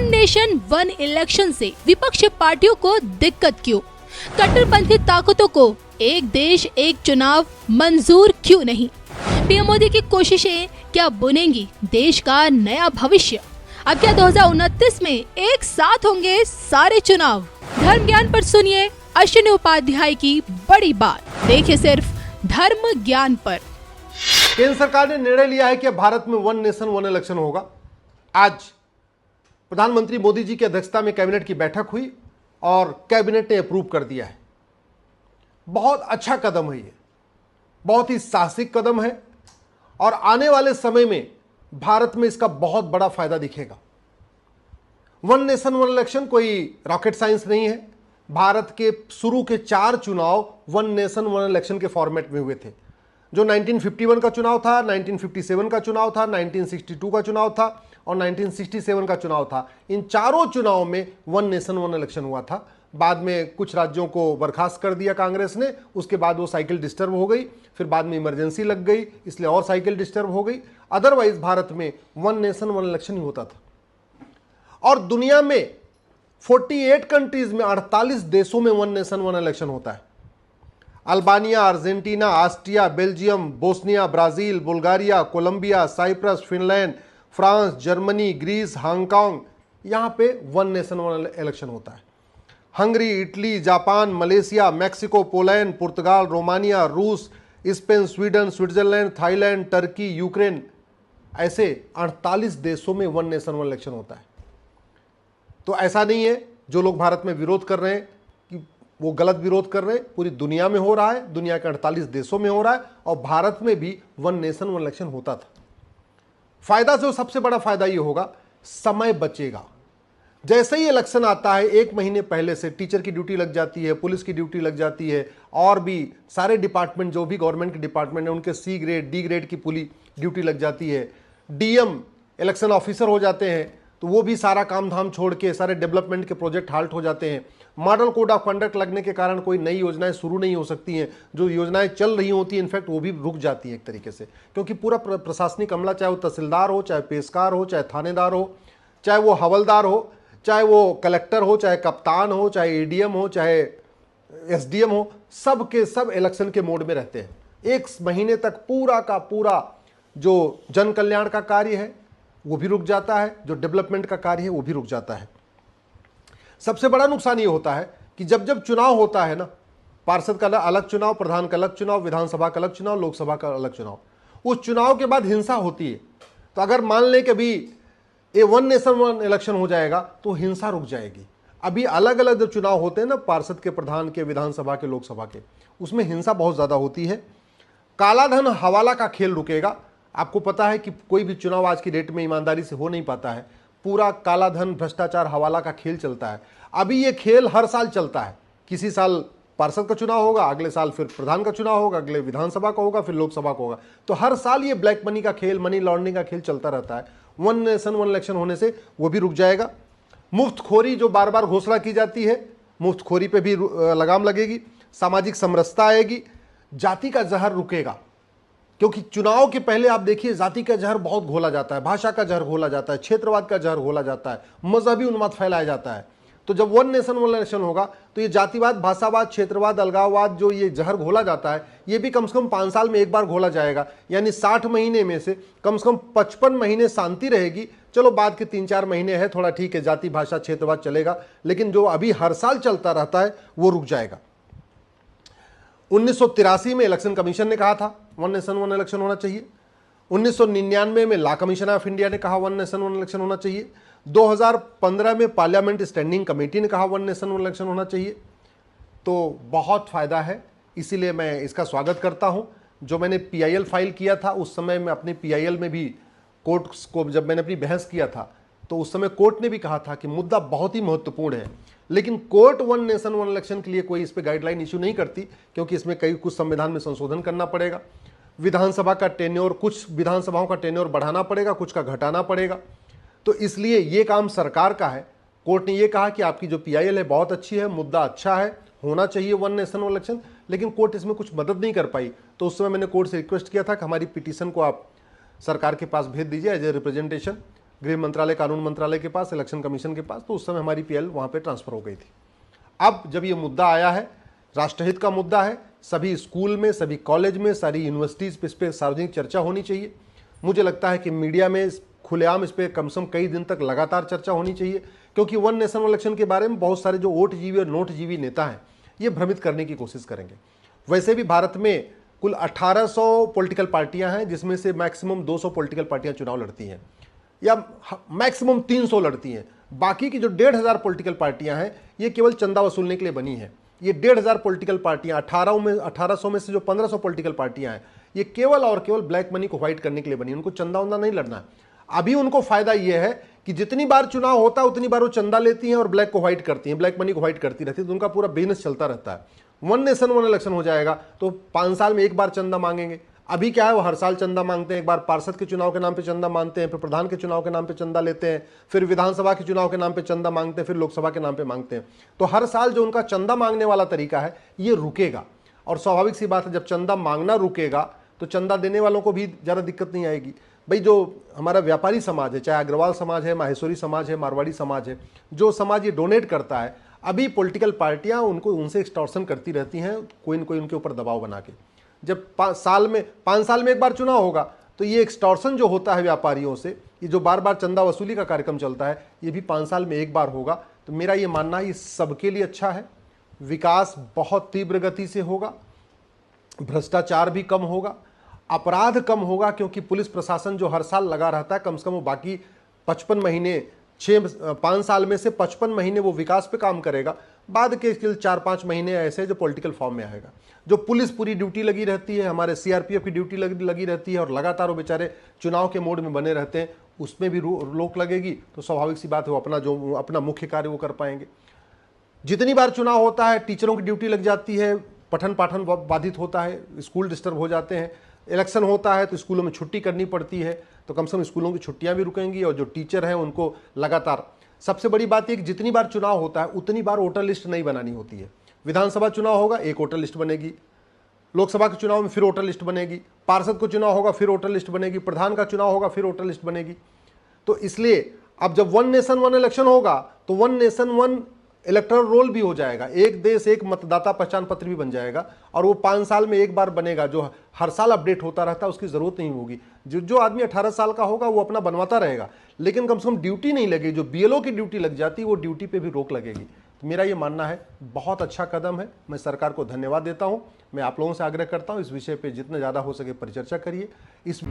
One nation one election से विपक्षी पार्टियों को दिक्कत क्यों? कट्टरपंथी ताकतों को एक देश एक चुनाव मंजूर क्यों नहीं? पीएम मोदी की कोशिशें क्या बुनेंगी देश का नया भविष्य? अब क्या 2029 में एक साथ होंगे सारे चुनाव? धर्म ज्ञान पर सुनिए अश्विनी उपाध्याय की बड़ी बात। देखिए सिर्फ धर्म ज्ञान पर। केंद्र सरकार ने निर्णय लिया है कि भारत में वन नेशन वन इलेक्शन होगा। आज प्रधानमंत्री मोदी जी की अध्यक्षता में कैबिनेट की बैठक हुई और कैबिनेट ने अप्रूव कर दिया है। बहुत अच्छा कदम है, ये बहुत ही साहसिक कदम है और आने वाले समय में भारत में इसका बहुत बड़ा फायदा दिखेगा। वन नेशन वन इलेक्शन कोई रॉकेट साइंस नहीं है। भारत के शुरू के 4 चुनाव वन नेशन वन इलेक्शन के फॉर्मेट में हुए थे, जो 1951 का चुनाव था, 1957 का चुनाव था, 1962 का चुनाव था और 1967 का चुनाव था। इन चारों चुनाव में वन नेशन वन इलेक्शन हुआ था। बाद में कुछ राज्यों को बर्खास्त कर दिया कांग्रेस ने, उसके बाद वो साइकिल डिस्टर्ब हो गई, फिर बाद में इमरजेंसी लग गई, इसलिए और साइकिल डिस्टर्ब हो गई। अदरवाइज भारत में वन नेशन वन इलेक्शन ही होता था। और दुनिया में 48 कंट्रीज में 48 देशों में वन नेशन वन इलेक्शन होता है। Albania, Argentina, Austria, Belgium, Bosnia, Brazil, Bulgaria, Colombia, Cyprus, Finland, France, Germany, Greece, Hong Kong, यहां पे वन नेशन वन इलेक्शन होता है। Hungary, Italy, Japan, Malaysia, Mexico, Poland, पुर्तगाल, रोमानिया, रूस, Spain, Sweden, Switzerland, Thailand, Turkey, Ukraine, ऐसे 48 देशों में one nation one election होता है। तो ऐसा नहीं है जो लोग भारत में विरोध कर रहे हैं कि वो गलत विरोध कर रहे हैं। पूरी दुनिया में हो रहा है, दुनिया के 48 देशों में हो रहा है और भारत में भी वन नेशन वन इलेक्शन होता था। फायदा जो सबसे बड़ा फायदा ये होगा, समय बचेगा। जैसे ही इलेक्शन आता है 1 महीने पहले से टीचर की ड्यूटी लग जाती है, पुलिस की ड्यूटी लग जाती है और भी सारे डिपार्टमेंट जो भी गवर्नमेंट के डिपार्टमेंट है उनके C ग्रेड D ग्रेड की पूरी ड्यूटी लग जाती है। DM इलेक्शन ऑफिसर हो जाते हैं, तो वो भी सारा काम धाम छोड़ के सारे डेवलपमेंट के प्रोजेक्ट हाल्ट हो जाते हैं। मॉडल कोड ऑफ कंडक्ट लगने के कारण कोई नई योजनाएं शुरू नहीं हो सकती हैं। जो योजनाएं चल रही होती हैं इनफैक्ट वो भी रुक जाती हैं एक तरीके से, क्योंकि पूरा प्रशासनिक अमला, चाहे वो तहसीलदार हो, चाहे पेशकार हो, चाहे थानेदार हो, चाहे वो हवलदार हो, चाहे वो कलेक्टर हो, चाहे कप्तान हो, चाहे ADM हो, चाहे SDM हो, सब के सब इलेक्शन के मोड में रहते हैं। 1 महीने तक पूरा का पूरा जो जन कल्याण का कार्य है वो भी रुक जाता है, जो डेवलपमेंट का कार्य है वो भी रुक जाता है। सबसे बड़ा नुकसान ये होता है कि जब जब चुनाव होता है ना, पार्षद का अलग चुनाव, प्रधान का अलग चुनाव, विधानसभा का अलग चुनाव, लोकसभा का अलग चुनाव, उस चुनाव के बाद हिंसा होती है। तो अगर मान लें कि अभी ये वन नेशन वन इलेक्शन हो जाएगा तो हिंसा रुक जाएगी। अभी अलग अलग जो चुनाव होते हैं ना, पार्षद के, प्रधान के, विधानसभा के, लोकसभा के, उसमें हिंसा बहुत ज़्यादा होती है। कालाधन हवाला का खेल रुकेगा। आपको पता है कि कोई भी चुनाव आज की डेट में ईमानदारी से हो नहीं पाता है। पूरा कालाधन, भ्रष्टाचार, हवाला का खेल चलता है। अभी ये खेल हर साल चलता है। किसी साल पार्षद का चुनाव होगा, अगले साल फिर प्रधान का चुनाव होगा, अगले विधानसभा का होगा, फिर लोकसभा का होगा। तो हर साल ये ब्लैक मनी का खेल, मनी लॉन्ड्रिंग का खेल चलता रहता है। वन नेशन वन इलेक्शन होने से वो भी रुक जाएगा। मुफ्तखोरी जो बार बार घोषणा की जाती है, मुफ्तखोरी पे भी लगाम लगेगी। सामाजिक समरसता आएगी। जाति का जहर रुकेगा, क्योंकि चुनाव के पहले आप देखिए जाति का जहर बहुत घोला जाता है, भाषा का जहर घोला जाता है, क्षेत्रवाद का जहर घोला जाता है, मजहबी उन्माद फैलाया जाता है। तो जब वन नेशन वन इलेक्शन होगा तो ये जातिवाद, भाषावाद, क्षेत्रवाद, अलगाववाद, जो ये जहर घोला जाता है, ये भी कम से कम 5 साल में एक बार घोला जाएगा। यानी 60 महीने में से कम 55 महीने शांति रहेगी। चलो बाद के 3-4 महीने है थोड़ा ठीक है, जाति, भाषा, क्षेत्रवाद चलेगा, लेकिन जो अभी हर साल चलता रहता है वो रुक जाएगा। 1983 में इलेक्शन कमीशन ने कहा था वन नेशन वन इलेक्शन होना चाहिए। 1999 में लॉ कमीशन ऑफ इंडिया ने कहा वन नेशन वन इलेक्शन होना चाहिए। 2015 में पार्लियामेंट स्टैंडिंग कमेटी ने कहा वन नेशन वन इलेक्शन होना चाहिए। तो बहुत फ़ायदा है, इसीलिए मैं इसका स्वागत करता हूं। जो मैंने PIL फाइल किया था उस समय मैं अपने PIL में भी कोर्ट को, जब मैंने अपनी बहस किया था तो उस समय कोर्ट ने भी कहा था कि मुद्दा बहुत ही महत्वपूर्ण है, लेकिन court one nation one election के लिए कोई इस पर गाइडलाइन इशू नहीं करती, क्योंकि इसमें कुछ संविधान में संशोधन करना पड़ेगा। विधानसभा का टेन्योर, कुछ विधानसभाओं का टेन्योर बढ़ाना पड़ेगा, कुछ का घटाना पड़ेगा। तो इसलिए ये काम सरकार का है। कोर्ट ने ये कहा कि आपकी जो PIL है बहुत अच्छी है, मुद्दा अच्छा है, होना चाहिए वन नेशन वन इलेक्शन, लेकिन कोर्ट इसमें कुछ मदद नहीं कर पाई। तो उस समय मैंने कोर्ट से रिक्वेस्ट किया था कि हमारी पिटीशन को आप सरकार के पास भेज दीजिए एज ए रिप्रेजेंटेशन। गृह मंत्रालय, कानून मंत्रालय के पास, इलेक्शन कमीशन के पास, तो उस समय हमारी पीएल वहाँ पे ट्रांसफर हो गई थी। अब जब ये मुद्दा आया है, राष्ट्रहित का मुद्दा है, सभी स्कूल में, सभी कॉलेज में, सारी यूनिवर्सिटीज़ पे इस पर सार्वजनिक चर्चा होनी चाहिए। मुझे लगता है कि मीडिया में खुलेआम इस पर कम से कम कई दिन तक लगातार चर्चा होनी चाहिए, क्योंकि वन नेशन वन इलेक्शन के बारे में बहुत सारे जो ओटजीवी और नोटजीवी नेता हैं ये भ्रमित करने की कोशिश करेंगे। वैसे भी भारत में कुल 1800 पॉलिटिकल पार्टियां हैं, जिसमें से मैक्सिमम 200 पॉलिटिकल पार्टियां चुनाव लड़ती हैं या मैक्सिमम 300 लड़ती हैं। बाकी की जो 1500 पॉलिटिकल पार्टियां हैं ये केवल चंदा वसूलने के लिए बनी हैं। ये 1500 पॉलिटिकल पार्टियां 1800 में से जो 1500 पॉलिटिकल पार्टियां हैं ये केवल और केवल ब्लैक मनी को व्हाइट करने के लिए बनी। उनको चंदा वंदा नहीं लड़ना है। अभी उनको फायदा यह है कि जितनी बार चुनाव होता है उतनी बार वो चंदा लेती हैं और ब्लैक को व्हाइट करती हैं, ब्लैक मनी को व्हाइट करती रहती है, तो उनका पूरा बिजनेस चलता रहता है। वन नेशन वन इलेक्शन हो जाएगा तो 5 साल में एक बार चंदा मांगेंगे। अभी क्या है, वो हर साल चंदा मांगते हैं। एक बार पार्षद के चुनाव के नाम पे चंदा मांगते हैं, फिर प्रधान के चुनाव के नाम पे चंदा लेते हैं, फिर विधानसभा के चुनाव के नाम पे चंदा मांगते हैं, फिर लोकसभा के नाम पे मांगते हैं। तो हर साल जो उनका चंदा मांगने वाला तरीका है ये रुकेगा, और स्वाभाविक सी बात है जब चंदा मांगना रुकेगा तो चंदा देने वालों को भी ज़्यादा दिक्कत नहीं आएगी। भाई जो हमारा व्यापारी समाज है, चाहे अग्रवाल समाज है, माहेश्वरी समाज है, मारवाड़ी समाज है, जो समाज ये डोनेट करता है, अभी पॉलिटिकल पार्टियां उनसे एक्सटॉर्शन करती रहती हैं, कोई न कोई उनके ऊपर दबाव बना के। जब 5 साल में एक बार चुनाव होगा तो ये एक्सटॉर्शन जो होता है व्यापारियों से, ये जो बार बार चंदा वसूली का कार्यक्रम चलता है, ये भी 5 साल में एक बार होगा। तो मेरा ये मानना है ये सबके लिए अच्छा है। विकास बहुत तीव्र गति से होगा, भ्रष्टाचार भी कम होगा, अपराध कम होगा, क्योंकि पुलिस प्रशासन जो हर साल लगा रहता है, कम से कम वो बाकी 55 महीने 5 साल में से 55 महीने वो विकास पे काम करेगा। बाद के 4-5 महीने ऐसे जो पॉलिटिकल फॉर्म में आएगा। जो पुलिस पूरी ड्यूटी लगी रहती है, हमारे सीआरपीएफ की ड्यूटी लगी रहती है और लगातार वो बेचारे चुनाव के मोड में बने रहते हैं, उसमें भी रोक लगेगी तो स्वाभाविक सी बात है वो अपना मुख्य कार्य वो कर पाएंगे। जितनी बार चुनाव होता है टीचरों की ड्यूटी लग जाती है, पठन पाठन बाधित होता है, स्कूल डिस्टर्ब हो जाते हैं। इलेक्शन होता है तो स्कूलों में छुट्टी करनी पड़ती है, तो कम से कम स्कूलों की छुट्टियां भी रुकेंगी और जो टीचर हैं उनको लगातार। सबसे बड़ी बात है कि जितनी बार चुनाव होता है उतनी बार वोटर लिस्ट नहीं बनानी होती है। विधानसभा चुनाव होगा एक वोटर लिस्ट बनेगी, लोकसभा के चुनाव में फिर वोटर लिस्ट बनेगी, पार्षद को चुनाव होगा फिर वोटर लिस्ट बनेगी, प्रधान का चुनाव होगा फिर वोटर लिस्ट बनेगी। तो इसलिए अब जब वन नेशन वन इलेक्शन होगा तो one nation one electoral roll भी हो जाएगा, एक देश एक मतदाता पहचान पत्र भी बन जाएगा, और वो 5 साल में एक बार बनेगा। जो हर साल अपडेट होता रहता है उसकी जरूरत नहीं होगी। जो आदमी 18 साल का होगा वो अपना बनवाता रहेगा, लेकिन कम से कम ड्यूटी नहीं लगेगी। जो बीएलओ की ड्यूटी लग जाती है वो ड्यूटी पे भी रोक लगेगी। तो मेरा ये मानना है बहुत अच्छा कदम है। मैं सरकार को धन्यवाद देता हूँ। मैं आप लोगों से आग्रह करता हूँ इस विषय पर जितना ज़्यादा हो सके परिचर्चा करिए। इस